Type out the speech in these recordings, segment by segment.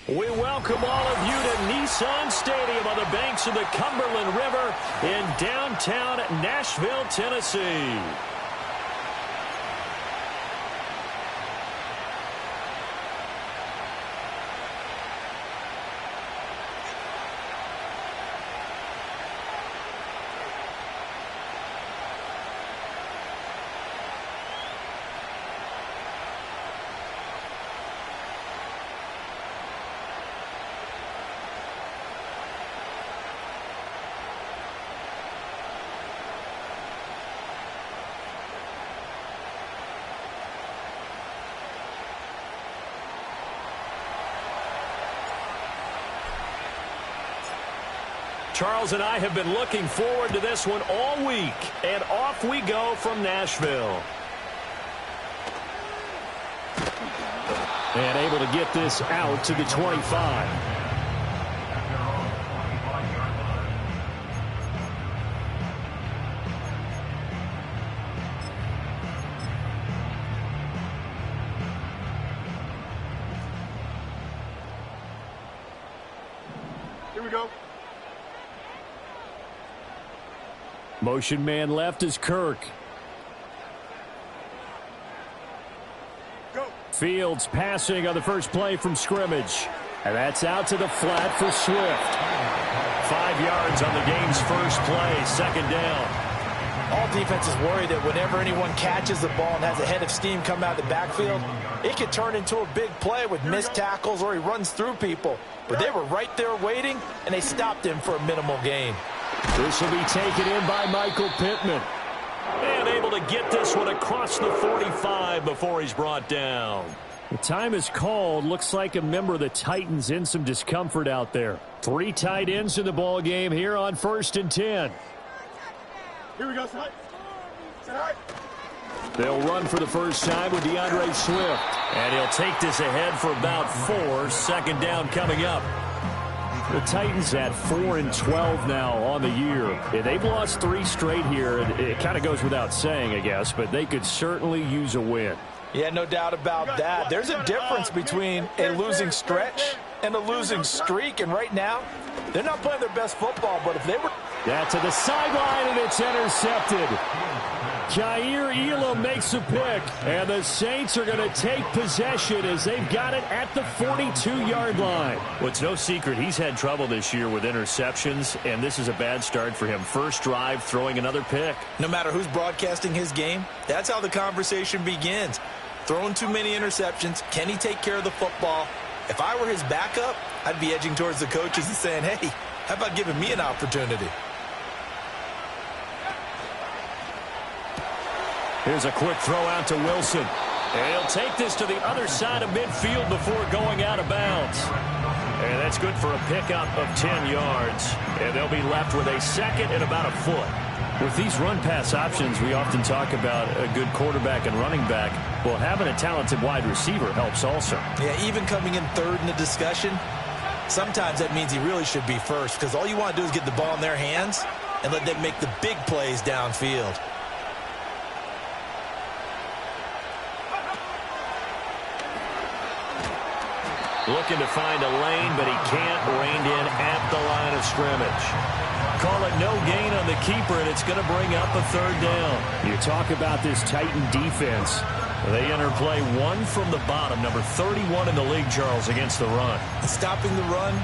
We welcome all of you to Nissan Stadium on the banks of the Cumberland River in downtown Nashville, Tennessee. Charles and I have been looking forward to this one all week, and off we go from Nashville. And able to get this out to the 25. Here we go. Motion man left is Kirk. Go. Fields passing on the first play from scrimmage. And that's out to the flat for Swift. 5 yards on the game's first play, second down. All defenses worry that whenever anyone catches the ball and has a head of steam come out of the backfield, it could turn into a big play with missed tackles or he runs through people. But they were right there waiting, and they stopped him for a minimal gain. This will be taken in by Michael Pittman. And able to get this one across the 45 before he's brought down. The time is called. Looks like a member of the Titans in some discomfort out there. 3 tight ends in the ball game here on 1st and 10. Here we go, Sly. Say hi. They'll run for the first time with DeAndre Swift. And he'll take this ahead for about 4. Second down coming up. The Titans at 4-12 now on the year. They've lost 3 straight here. It kind of goes without saying, I guess, but they could certainly use a win. Yeah, no doubt about that. There's a difference between a losing stretch and a losing streak, and right now, they're not playing their best football, but if they were... That to the sideline, and it's intercepted. Jair Elam makes a pick, and the Saints are going to take possession as they've got it at the 42-yard line. Well, it's no secret he's had trouble this year with interceptions, and this is a bad start for him. First drive, throwing another pick. No matter who's broadcasting his game, that's how the conversation begins. Throwing too many interceptions, can he take care of the football? If I were his backup, I'd be edging towards the coaches and saying, hey, how about giving me an opportunity? Here's a quick throw out to Wilson. And he'll take this to the other side of midfield before going out of bounds. And that's good for a pickup of 10 yards. And they'll be left with a second and about a foot. With these run-pass options, we often talk about a good quarterback and running back. Well, having a talented wide receiver helps also. Yeah, even coming in third in the discussion, sometimes that means he really should be first because all you want to do is get the ball in their hands and let them make the big plays downfield. Looking to find a lane, but he can't. Reined in at the line of scrimmage. Call it no gain on the keeper, and it's going to bring up a third down. You talk about this Titan defense. They enter play 1 from the bottom, number 31 in the league, Charles, against the run. And stopping the run,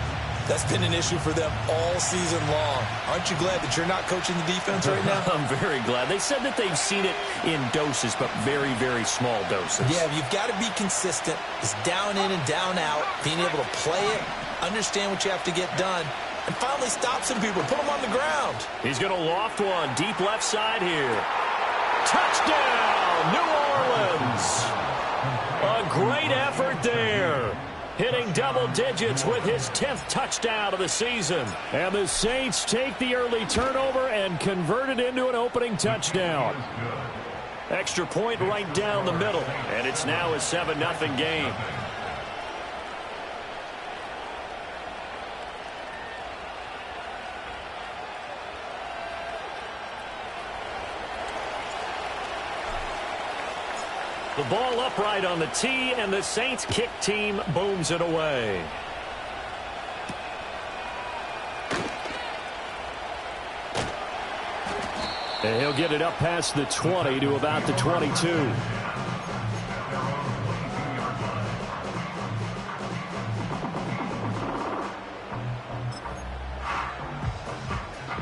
that's been an issue for them all season long. Aren't you glad that you're not coaching the defense right now? I'm very glad. They said that they've seen it in doses, but very, very small doses. Yeah, you've got to be consistent. It's down in and down out, being able to play it, understand what you have to get done, and finally stop some people, put them on the ground. He's going to loft one, deep left side here. Touchdown, New Orleans. A great effort there. Hitting double digits with his 10th touchdown of the season. And the Saints take the early turnover and convert it into an opening touchdown. Extra point right down the middle. And it's now a 7-0 game. The ball upright on the tee, and the Saints kick team booms it away. And he'll get it up past the 20 to about the 22.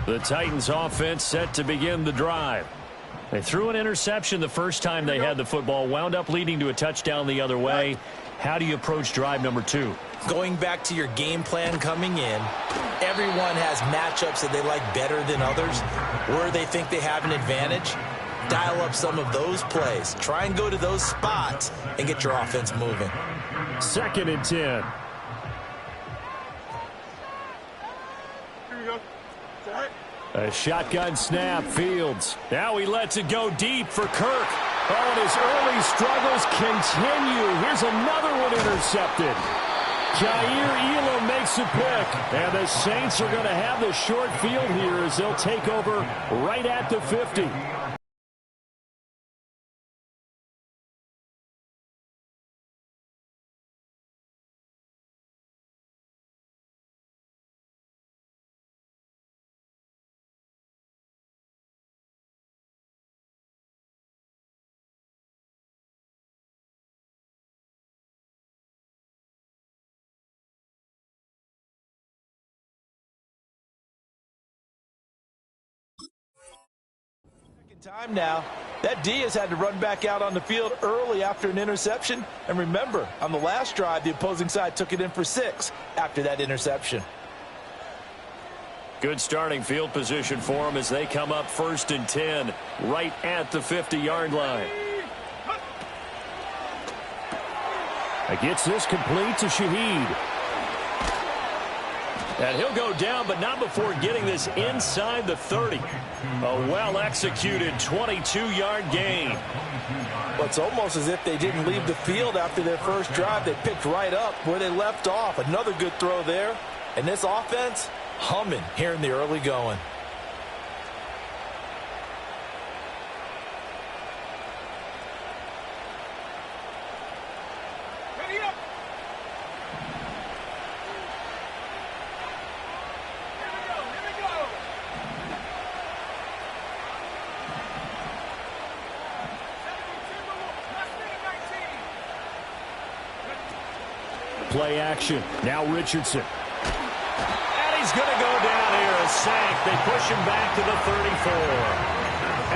The Titans offense set to begin the drive. They threw an interception the first time they had the football, wound up leading to a touchdown the other way. How do you approach drive number 2? Going back to your game plan coming in, everyone has matchups that they like better than others, where they think they have an advantage. Dial up some of those plays. Try and go to those spots and get your offense moving. 2nd and 10. Here we go. It's all right. A shotgun snap, Fields. Now he lets it go deep for Kirk. Oh, and his early struggles continue. Here's another one intercepted. Jair Elam makes a pick. And the Saints are going to have the short field here as they'll take over right at the 50. Time now. That D has had to run back out on the field early after an interception. And remember, on the last drive, the opposing side took it in for 6 after that interception. Good starting field position for them as they come up 1st and 10 right at the 50-yard line. It gets this complete to Shaheed. And he'll go down, but not before getting this inside the 30. A well-executed 22-yard gain. Well, it's almost as if they didn't leave the field after their first drive. They picked right up where they left off. Another good throw there. And this offense, humming here in the early going. Play action. Now Richardson. And he's going to go down here. A sack. They push him back to the 34.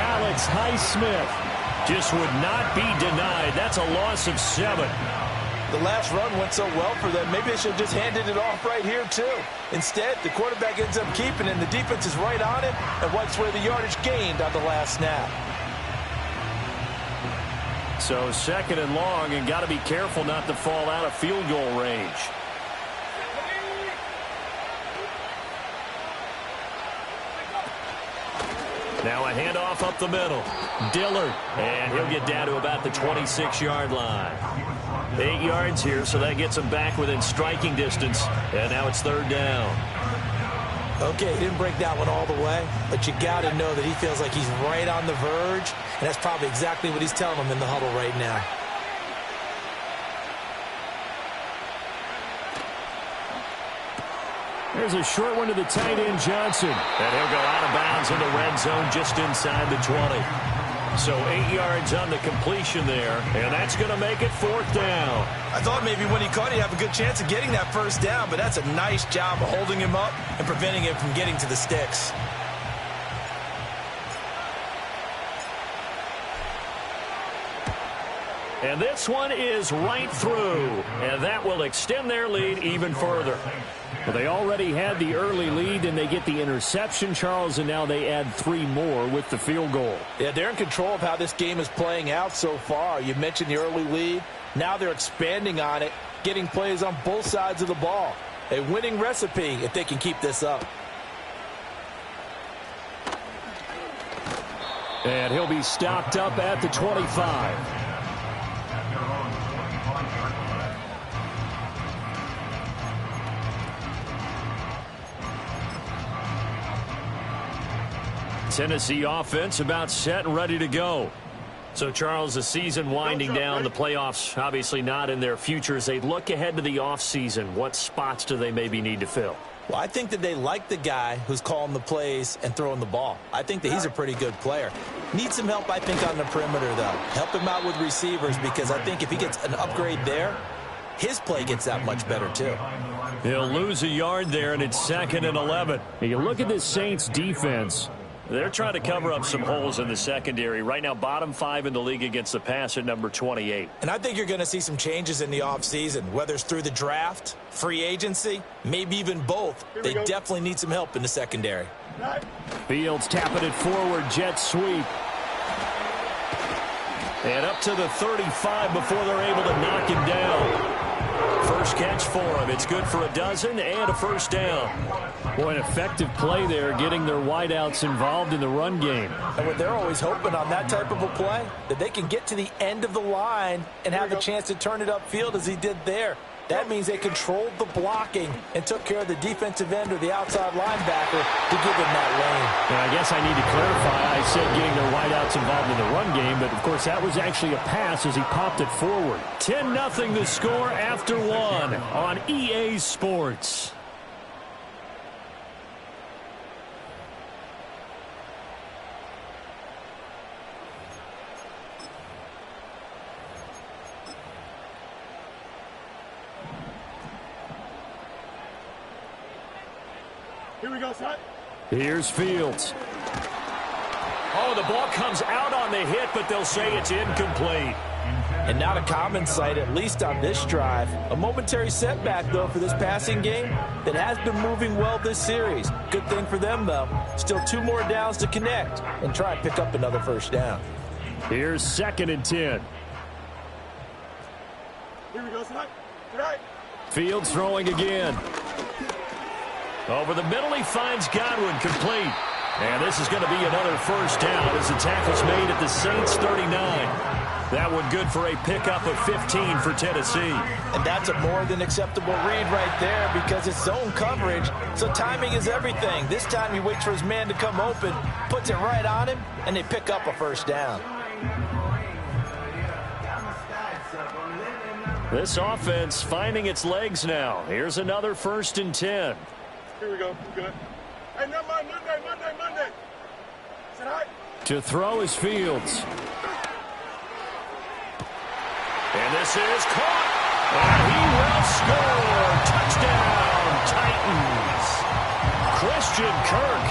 Alex Highsmith just would not be denied. That's a loss of 7. The last run went so well for them. Maybe they should have just handed it off right here, too. Instead, the quarterback ends up keeping it, and the defense is right on it and wipes away the yardage gained on the last snap. So 2nd and long, and got to be careful not to fall out of field goal range. Now a handoff up the middle. Dillard, and he'll get down to about the 26-yard line. 8 yards here, so that gets him back within striking distance. And now it's 3rd down. Okay, he didn't break that one all the way, but you got to know that he feels like he's right on the verge, and that's probably exactly what he's telling them in the huddle right now. There's a short one to the tight end, Johnson. And he'll go out of bounds in the red zone just inside the 20. So 8 yards on the completion there, and that's going to make it 4th down. I thought maybe when he caught it, he'd have a good chance of getting that first down, but that's a nice job of holding him up and preventing him from getting to the sticks. And this one is right through, and that will extend their lead even further. Well, they already had the early lead, and they get the interception, Charles, and now they add 3 more with the field goal. Yeah, they're in control of how this game is playing out so far. You mentioned the early lead. Now they're expanding on it, getting plays on both sides of the ball. A winning recipe if they can keep this up. And he'll be stopped up at the 25. Tennessee offense about set and ready to go. So, Charles, the season winding down, the playoffs obviously not in their future. As they look ahead to the offseason, what spots do they maybe need to fill? Well, I think that they like the guy who's calling the plays and throwing the ball. I think that he's a pretty good player. Needs some help, I think, on the perimeter, though. Help him out with receivers, because I think if he gets an upgrade there, his play gets that much better, too. He'll lose a yard there, and it's 2nd and 11. You look at this Saints defense. They're trying to cover up some holes in the secondary. Right now, bottom 5 in the league against the pass at number 28. And I think you're going to see some changes in the offseason, whether it's through the draft, free agency, maybe even both. They definitely need some help in the secondary. Fields tapping it forward, jet sweep. And up to the 35 before they're able to knock him down. First catch for him. It's good for a dozen and a first down. Boy, an effective play there, getting their wideouts involved in the run game. And what they're always hoping on that type of a play, that they can get to the end of the line and have a chance to turn it upfield as he did there. That means they controlled the blocking and took care of the defensive end or the outside linebacker to give him that lane. And I guess I need to clarify. I said getting their wideouts involved in the run game, but of course that was actually a pass as he popped it forward. 10-0 the score after 1 on EA Sports. Here we go, son. Here's Fields. Oh, the ball comes out on the hit, but they'll say it's incomplete. And not a common sight, at least on this drive. A momentary setback, though, for this passing game that has been moving well this series. Good thing for them, though. Still 2 more downs to connect and try and pick up another first down. Here's 2nd and 10. Here we go, son. Right. Fields throwing again. Over the middle, he finds Godwin, complete. And this is going to be another first down as the tackle's made at the Saints 39. That one good for a pickup of 15 for Tennessee. And that's a more than acceptable read right there because it's zone coverage, so timing is everything. This time he waits for his man to come open, puts it right on him, and they pick up a first down. This offense finding its legs now. Here's another 1st and 10. Here we go. Good. Hey, no, Monday. Say hi. To throw is Fields. And this is caught. And he will score. Touchdown, Titans. Christian Kirk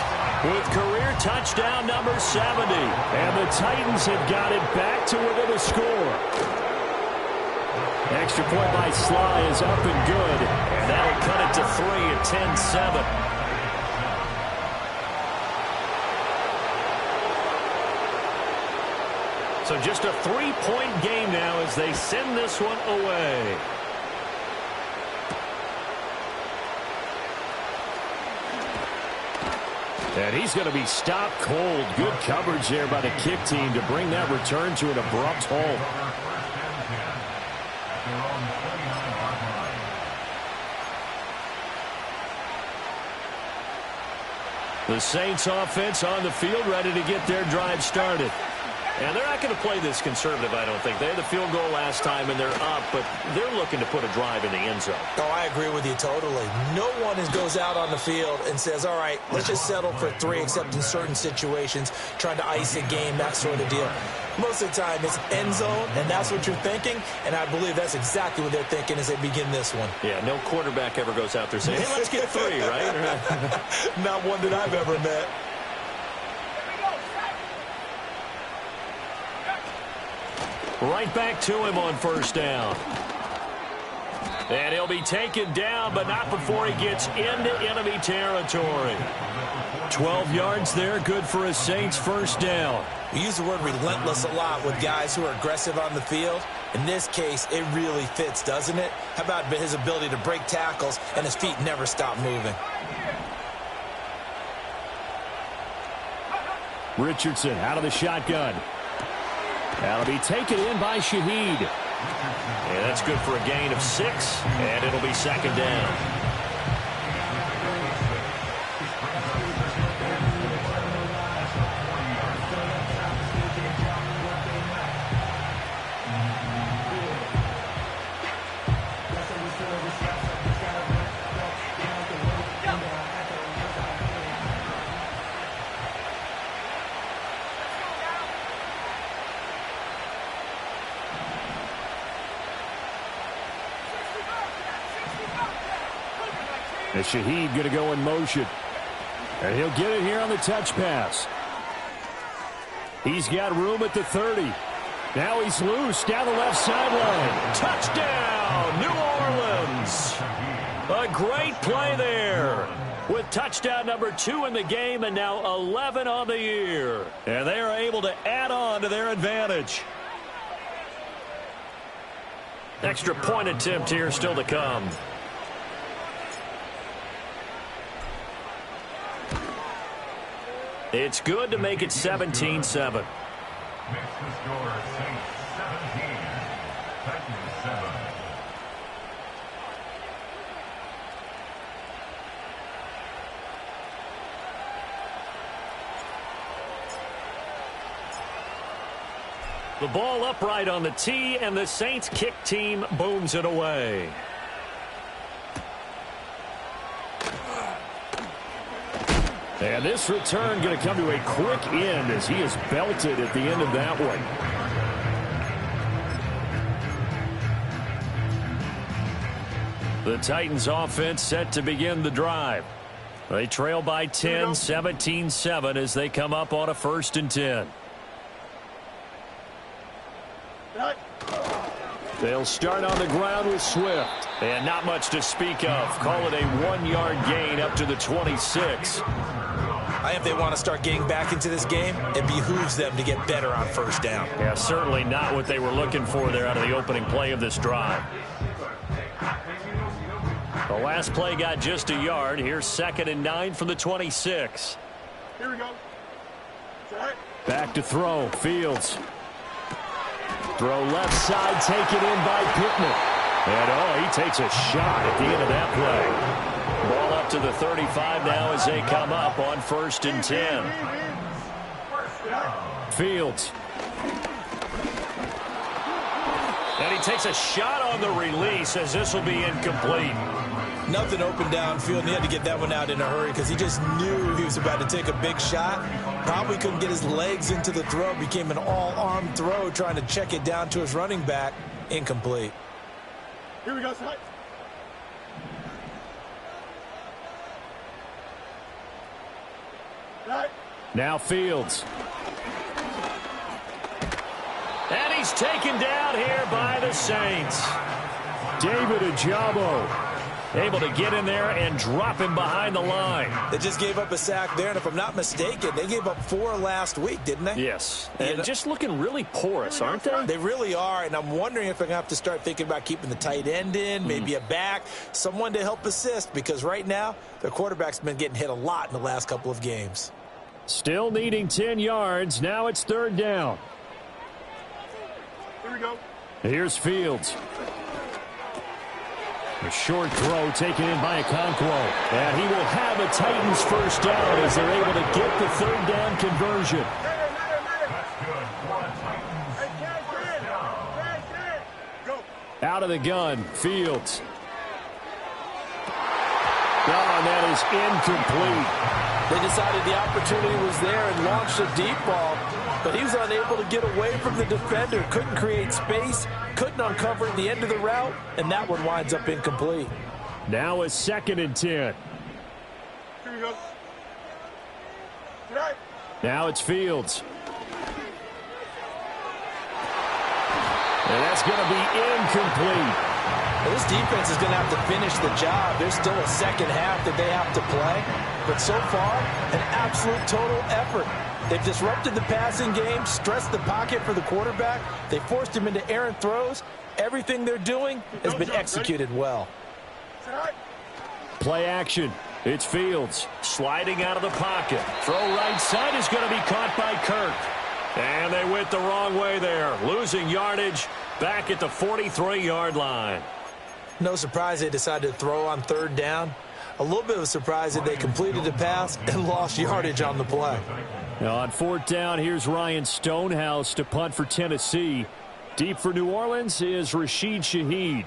with career touchdown number 70. And the Titans have got it back to within a score. Extra point by Sly is up and good. And that'll cut it to 3 at 10-7. So just a 3-point game now as they send this one away. And he's going to be stopped cold. Good coverage there by the kick team to bring that return to an abrupt halt. The Saints offense on the field ready to get their drive started. And they're not going to play this conservative, I don't think. They had the field goal last time, and they're up, but they're looking to put a drive in the end zone. Oh, I agree with you totally. No one goes out on the field and says, all right, let's just settle for 3, except in certain situations, trying to ice a game, that sort of deal. Most of the time, it's end zone, and that's what you're thinking, and I believe that's exactly what they're thinking as they begin this one. Yeah, no quarterback ever goes out there saying, hey, let's get 3, right? Not one that I've ever met. Right back to him on first down. And he'll be taken down, but not before he gets into enemy territory. 12 yards there, good for a Saints first down. We use the word relentless a lot with guys who are aggressive on the field. In this case, it really fits, doesn't it? How about his ability to break tackles and his feet never stop moving? Richardson out of the shotgun. That'll be taken in by Shaheed. And that's good for a gain of 6, and it'll be 2nd down. And Shaheed going to go in motion. And he'll get it here on the touch pass. He's got room at the 30. Now he's loose down the left sideline. Touchdown, New Orleans. A great play there. With touchdown number 2 in the game and now 11 on the year. And they are able to add on to their advantage. Extra point attempt here still to come. It's good to make it 17-7. The ball upright on the tee, and the Saints kick team booms it away. And this return going to come to a quick end as he is belted at the end of that one. The Titans offense set to begin the drive. They trail by 10, 17-7 as they come up on a 1st and 10. They'll start on the ground with Swift. And not much to speak of. Call it a 1-yard gain up to the 26. I think if they want to start getting back into this game, it behooves them to get better on 1st down. Yeah, certainly not what they were looking for there out of the opening play of this drive. The last play got just a yard. Here's 2nd and 9 from the 26. Here we go. Back to throw. Fields. Throw left side, taken in by Pittman. And, he takes a shot at the end of that play. Ball up to the 35 now as they come up on 1st and 10. Fields. And he takes a shot on the release as this will be incomplete. Nothing open downfield, and he had to get that one out in a hurry because he just knew he was about to take a big shot. Probably couldn't get his legs into the throw. Became an all-arm throw trying to check it down to his running back. Incomplete. Here we go, son. Now Fields. And he's taken down here by the Saints. David Ojabo able to get in there and drop him behind the line. They just gave up a sack there, and if I'm not mistaken, they gave up 4 last week, didn't they? Yes, and just looking really porous, aren't they? They really are, and I'm wondering if they're going to have to start thinking about keeping the tight end in, maybe a back, someone to help assist, because right now, their quarterback's been getting hit a lot in the last couple of games. Still needing 10 yards. Now it's 3rd down. Here we go. Here's Fields. A short throw taken in by Okonkwo. And he will have a Titans 1st down as they're able to get the 3rd down conversion. Out of the gun, Fields. And that is incomplete. They decided the opportunity was there and launched a deep ball, but he was unable to get away from the defender, couldn't create space, couldn't uncover the end of the route, and that one winds up incomplete. Now a 2nd and 10. Here we go. Tonight. Now it's Fields. And that's going to be incomplete. Well, this defense is going to have to finish the job. There's still a 2nd half that they have to play. But so far, an absolute total effort. They've disrupted the passing game, stressed the pocket for the quarterback. They forced him into errant throws. Everything they're doing has been executed well. Play action. It's Fields sliding out of the pocket. Throw right side is going to be caught by Kirk. And they went the wrong way there. Losing yardage back at the 43-yard line. No surprise they decided to throw on 3rd down. A little bit of a surprise that they completed the pass and lost yardage on the play. Now on 4th down, here's Ryan Stonehouse to punt for Tennessee. Deep for New Orleans is Rashid Shaheed.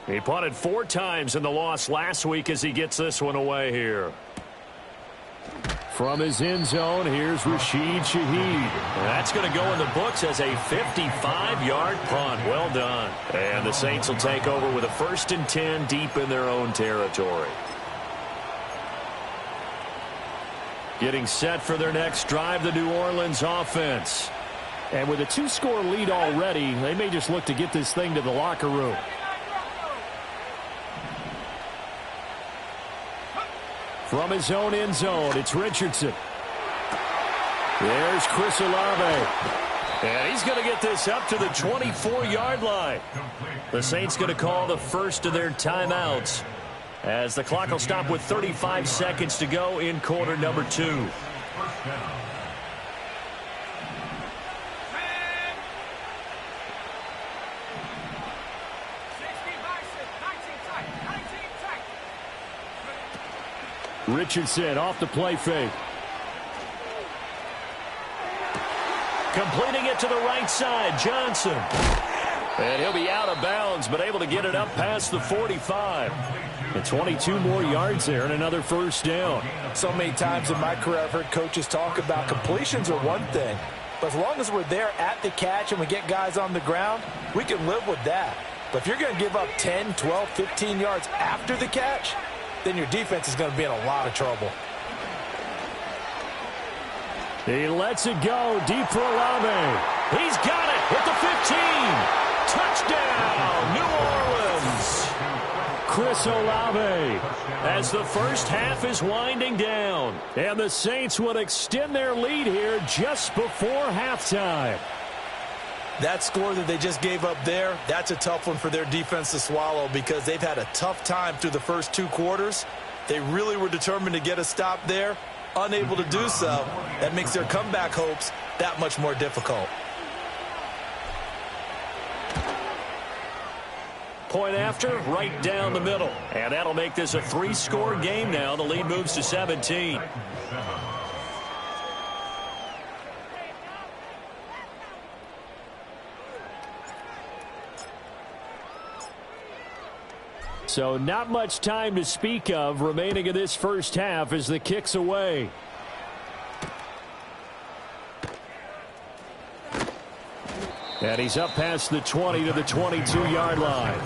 He punted 4 times in the loss last week as he gets this one away here. From his end zone, here's Rashid Shaheed. That's going to go in the books as a 55-yard punt. Well done. And the Saints will take over with a 1st and 10 deep in their own territory. Getting set for their next drive, the New Orleans offense. And with a 2-score lead already, they may just look to get this thing to the locker room. From his own end zone, it's Richardson. There's Chris Olave. And he's going to get this up to the 24-yard line. The Saints going to call the first of their timeouts as the clock will stop with 35 seconds to go in quarter number 2. Richardson off the play fake. Completing it to the right side, Johnson. And he'll be out of bounds, but able to get it up past the 45. And 22 more yards there and another first down. So many times in my career I've heard coaches talk about completions are one thing. But as long as we're there at the catch and we get guys on the ground, we can live with that. But if you're going to give up 10, 12, 15 yards after the catch, then your defense is going to be in a lot of trouble. He lets it go deep for Olave. He's got it at the 15. Touchdown, New Orleans. Chris Olave as the first half is winding down. And the Saints would extend their lead here just before halftime. That score that they just gave up there, that's a tough one for their defense to swallow because they've had a tough time through the first 2 quarters. They really were determined to get a stop there, unable to do so. That makes their comeback hopes that much more difficult. Point after, right down the middle. And that'll make this a 3-score game now. The lead moves to 17. So not much time to speak of remaining in this first half as the kick's away. And he's up past the 20 to the 22-yard line.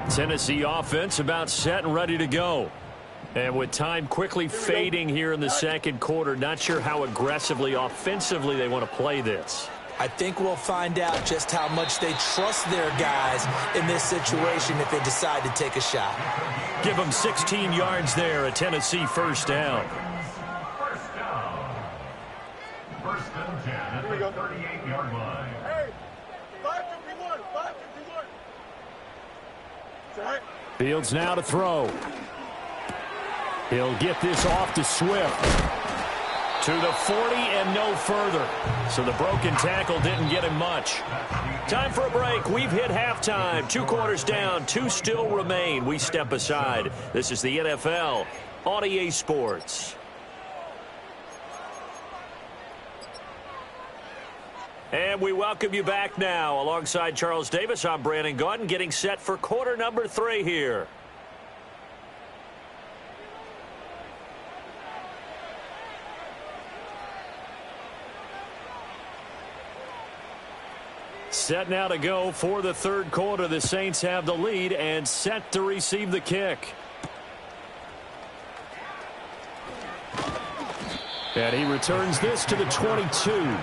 Tennessee offense about set and ready to go. And with time quickly fading here in the second quarter, not sure how aggressively, offensively they want to play this. I think we'll find out just how much they trust their guys in this situation if they decide to take a shot. Give them 16 yards there, a Tennessee first down. First and 10 at the 38-yard line. Hey, 551, 551. Set. Fields now to throw. He'll get this off to Swift. To the 40 and no further. So the broken tackle didn't get him much. Time for a break. We've hit halftime. 2 quarters down. 2 still remain. We step aside. This is the NFL on EA Sports. And we welcome you back now. Alongside Charles Davis, I'm Brandon Gaudin, getting set for quarter number 3 here. Set now to go for the third quarter. The Saints have the lead and set to receive the kick. And he returns this to the 22.